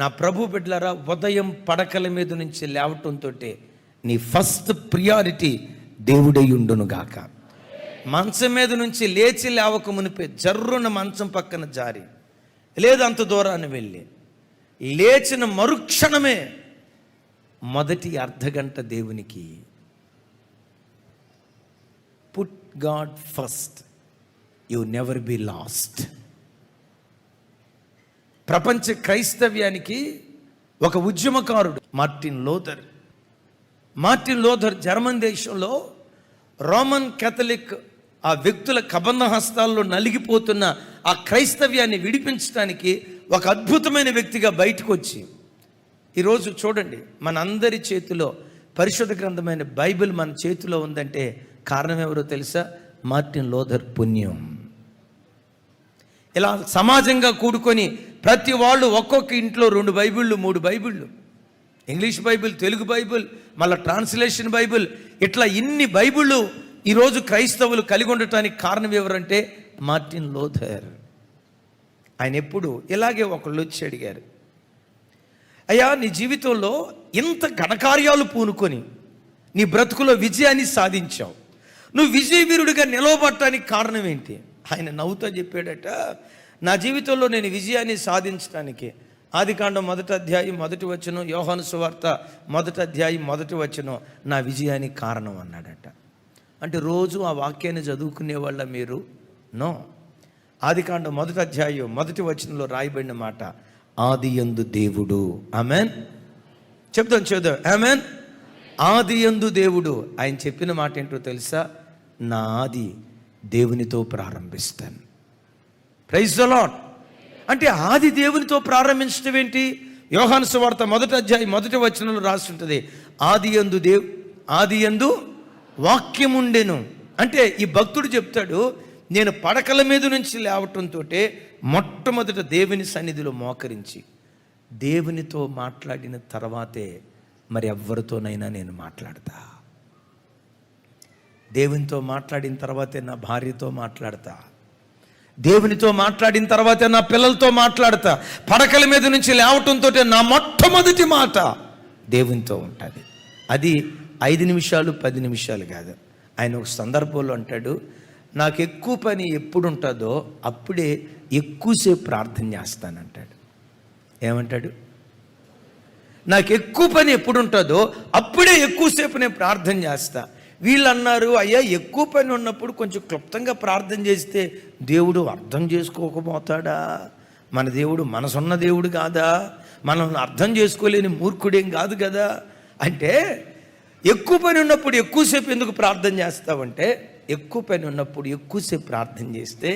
నా ప్రభు బిడ్డలారా, ఉదయం పడకల మీద నుంచి లేవటంతో నీ ఫస్ట్ ప్రియారిటీ దేవుడై ఉండును గాక. మంచం మీద నుంచి లేచి లేవక మునిపే జర్రున మంచం పక్కన జారి, లేదు అంత దూరాన్ని వెళ్ళి లేచిన మరుక్షణమే మొదటి అర్ధగంట దేవునికి put God first, you never be last. ప్రపంచ క్రైస్తవ్యానికి ఒక ఉద్యమకారుడు మార్టిన్ లోథర్ జర్మన్ దేశంలో రోమన్ కేథలిక్ ఆ వ్యక్తుల కబంధ హస్తాల్లో నలిగిపోతున్న ఆ క్రైస్తవ్యాన్ని విడిపించడానికి ఒక అద్భుతమైన వ్యక్తిగా బయటకు వచ్చి, ఈరోజు చూడండి మన అందరి చేతిలో పరిశుద్ధ గ్రంథమైన బైబిల్ మన చేతిలో ఉందంటే కారణం ఎవరో తెలుసా? మార్టిన్ లోథర్ పుణ్యం. ఇలా సమాజంగా కూడుకొని ప్రతి వాళ్ళు ఒక్కొక్క ఇంట్లో 2 బైబిళ్ళు 3 బైబిళ్ళు, ఇంగ్లీష్ బైబిల్, తెలుగు బైబిల్, మళ్ళీ ట్రాన్స్లేషన్ బైబిల్, ఇట్లా ఇన్ని బైబిళ్ళు ఈరోజు క్రైస్తవులు కలిగి ఉండటానికి కారణం ఎవరంటే మార్టిన్ లోథర్. ఆయన ఎప్పుడు ఇలాగే ఒకళ్ళు వచ్చి అడిగారు, అయ్యా నీ జీవితంలో ఇంత ఘనకార్యాలు పూనుకొని నీ బ్రతుకులో విజయాన్ని సాధించావు, నువ్వు విజయవీరుడిగా నిలవబడటానికి కారణం ఏంటి? ఆయన నవ్వుతో చెప్పాడట, నా జీవితంలో నేను విజయాన్ని సాధించడానికి ఆదికాండం 1వ అధ్యాయం 1వ వచనం, యోహాను సువార్త 1వ అధ్యాయం 1వ వచనం నా విజయానికి కారణం అన్నాడట. అంటే రోజు ఆ వాక్యాన్ని చదువుకునే వాళ్ళ మీరు? నో. ఆదికాండం 1వ అధ్యాయం 1వ వచనంలో రాయబడిన మాట, ఆదియందు దేవుడు. ఆమెన్. చెప్దాం ఆమెన్. ఆదియందు దేవుడు. ఆయన చెప్పిన మాట ఏంటో తెలుసా? నా ఆది దేవునితో ప్రారంభిస్తాను. Praise the Lord. అంటే ఆది దేవునితో ప్రారంభించడం ఏంటి? యోహాను సువార్త 1వ అధ్యాయం 1వ వచనంలో రాసి ఉంటుంది, ఆదియందు వాక్యం ఉండెను. అంటే ఈ భక్తుడు చెప్తాడు, నేను పడకల మీద నుంచి లేవటంతో మొట్టమొదట దేవుని సన్నిధిలో మోకరించి దేవునితో మాట్లాడిన తర్వాతే మరి ఎవరితోనైనా నేను మాట్లాడతా. దేవునితో మాట్లాడిన తర్వాతే నా భార్యతో మాట్లాడతా, దేవునితో మాట్లాడిన తర్వాతే నా పిల్లలతో మాట్లాడతా. పడకల మీద నుంచి లేవటంతో నా మొట్టమొదటి మాట దేవునితో ఉంటుంది. అది 5 నిమిషాలు 10 నిమిషాలు కాదు. ఆయన ఒక సందర్భంలో అంటాడు, నాకు ఎక్కువ పని ఎప్పుడు ఉంటుందో అప్పుడే ఎక్కువసేపు ప్రార్థన చేస్తానంటాడు. ఏమంటాడు? నాకు ఎక్కువ పని ఎప్పుడు ఉంటుందో అప్పుడే ఎక్కువసేపు నేను ప్రార్థన చేస్తా. వీళ్ళు అన్నారు, అయ్యా ఎక్కువ పని ఉన్నప్పుడు కొంచెం క్లుప్తంగా ప్రార్థన చేస్తే దేవుడు అర్థం చేసుకోకపోతాడా? మన దేవుడు మనసున్న దేవుడు కాదా? మనం అర్థం చేసుకోలేని మూర్ఖుడేం కాదు కదా. అంటే ఎక్కువ పని ఉన్నప్పుడు ఎక్కువసేపు ఎందుకు ప్రార్థన చేస్తావంటే, ఎక్కువ పని ఉన్నప్పుడు ఎక్కువసేపు ప్రార్థన చేస్తే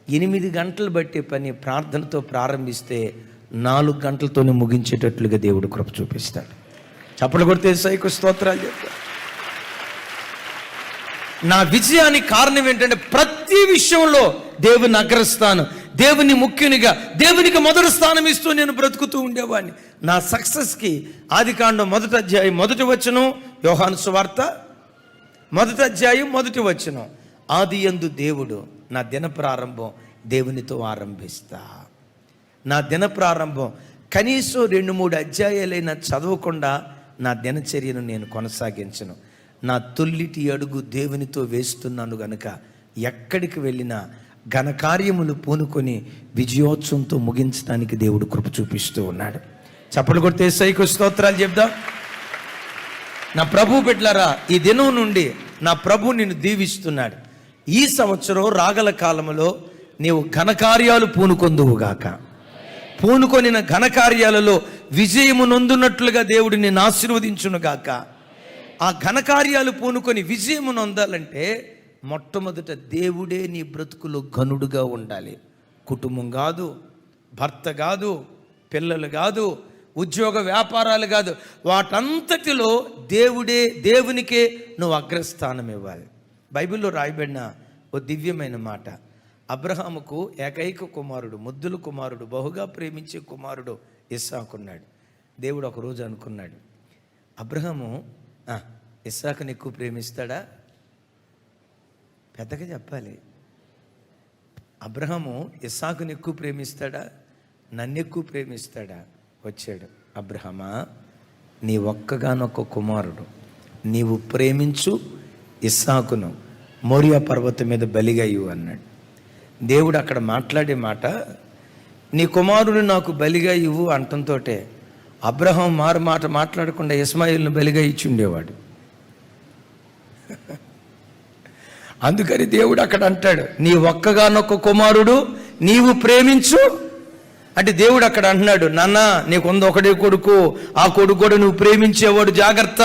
8 గంటలు బట్టే పని ప్రార్థనతో ప్రారంభిస్తే 4 గంటలతోనే ముగించేటట్లుగా దేవుడు కృప చూపిస్తాడు. చప్పట్లు కొడితే సైకు స్తోత్రాలు చెప్తాడు. నా విజయానికి కారణం ఏంటంటే ప్రతి విషయంలో దేవుని అగ్రస్థానం, దేవుని ముఖ్యునిగా, దేవునికి మొదటి స్థానం ఇస్తూ నేను బ్రతుకుతూ ఉండేవాడిని. నా సక్సెస్కి ఆదికాండం 1వ అధ్యాయం 1వ వచనం, యోహాను సువార్త 1వ అధ్యాయం 1వ వచనం, ఆదియందు దేవుడు. నా దిన ప్రారంభం దేవునితో ఆరంభిస్తా. నా దిన ప్రారంభం కనీసం 2-3 అధ్యాయాలైనా చదవకుండా నా దినచర్యను నేను కొనసాగించను. నా తొల్లిటి అడుగు దేవునితో వేస్తున్నాను గనుక ఎక్కడికి వెళ్ళినా ఘనకార్యములు పూనుకొని విజయోత్సవంతో ముగించడానికి దేవుడు కృప చూపిస్తూ ఉన్నాడు. చప్పట్లు కొడితే యేసయ్యకు స్తోత్రాలు చెప్దాం. నా ప్రభు బిడ్డలారా, ఈ దినం నుండి నా ప్రభు నిన్ను దీవిస్తున్నాడు. ఈ సంవత్సరం రాగల కాలంలో నీవు ఘనకార్యాలు పూనుకొందువుగాక. పూనుకొనిన ఘనకార్యాలలో విజయము నొందునట్లుగా దేవుడు నిన్ను ఆశీర్వదించునుగాక. ఆ ఘనకార్యాలు పూనుకొని విజయము నొందాలంటే మొట్టమొదట దేవుడే నీ బ్రతుకులో ఘనుడుగా ఉండాలి. కుటుంబం కాదు, భర్త కాదు, పిల్లలు కాదు, ఉద్యోగ వ్యాపారాలు కాదు, వాటంతటిలో దేవునికే నువ్వు అగ్రస్థానం ఇవ్వాలి. బైబిల్లో రాయబడిన ఓ దివ్యమైన మాట, అబ్రహాముకు ఏకైక కుమారుడు, ముద్దుల కుమారుడు, బహుగా ప్రేమించే కుమారుడు ఇస్సాకున్నాడు. దేవుడు ఒకరోజు అనుకున్నాడు, అబ్రహాము ఇస్సాకుని ఎక్కువ ప్రేమిస్తాడా? పెద్దగా చెప్పాలి. అబ్రహాము ఇస్సాకుని ఎక్కువ ప్రేమిస్తాడా? నన్ను ఎక్కువ ప్రేమిస్తాడా? వచ్చాడు. అబ్రహమా, నీ ఒక్కగానొక్క కుమారుడు, నీవు ప్రేమించు ఇస్సాకును మోరియా పర్వతం మీద బలిగా ఇవ్వు అన్నాడు. దేవుడు అక్కడ మాట్లాడే మాట, నీ కుమారుడు నాకు బలిగా ఇవ్వు అంటంతో అబ్రహాం మారు మాట మాట్లాడకుండా ఇస్మాయిల్ను బలిగా ఇచ్చి ఉండేవాడు. అందుకని దేవుడు అక్కడ అంటాడు, నీ ఒక్కగానొక్క కుమారుడు నీవు ప్రేమించు అంటే దేవుడు అక్కడ అంటున్నాడు, నాన్న నీకుంది ఒకడే కొడుకు, ఆ కొడుకు కూడా నువ్వు ప్రేమించేవాడు, జాగ్రత్త,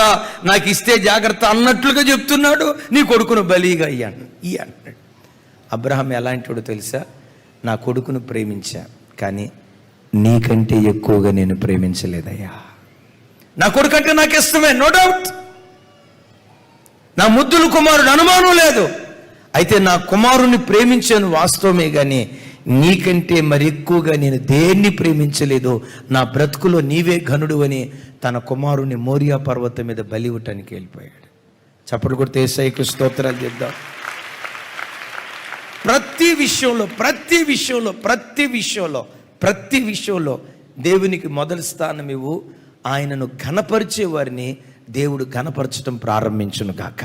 నాకు ఇస్తే జాగ్రత్త అన్నట్లుగా చెప్తున్నాడు. నీ కొడుకును బలిగా ఇయ్య అంటున్నాడు. అబ్రహాం ఎలాంటివాడు తెలుసా? నా కొడుకును ప్రేమించా, కానీ నీకంటే ఎక్కువగా నేను ప్రేమించలేదయ్యా. నా కొడుకు అంటే నాకు ఇష్టమే, నో డౌట్, నా ముద్దుల కుమారుడు, అనుమానం లేదు. అయితే నా కుమారుని ప్రేమించాను వాస్తవమే, కానీ నీకంటే మరి ఎక్కువగా నేను దేన్ని ప్రేమించలేదు. నా బ్రతుకులో నీవే ఘనుడు అని తన కుమారుని మోరియా పర్వతం మీద బలి ఇవ్వటానికి వెళ్ళిపోయాడు. చప్పట్లు కొడితే యేసయ్యకు స్తోత్రాలు చేద్దాం. ప్రతి విషయంలో దేవునికి మొదటి స్థానం ఇవ్వు. ఆయనను ఘనపరిచే వారిని దేవుడు ఘనపరచడం ప్రారంభించును గాక.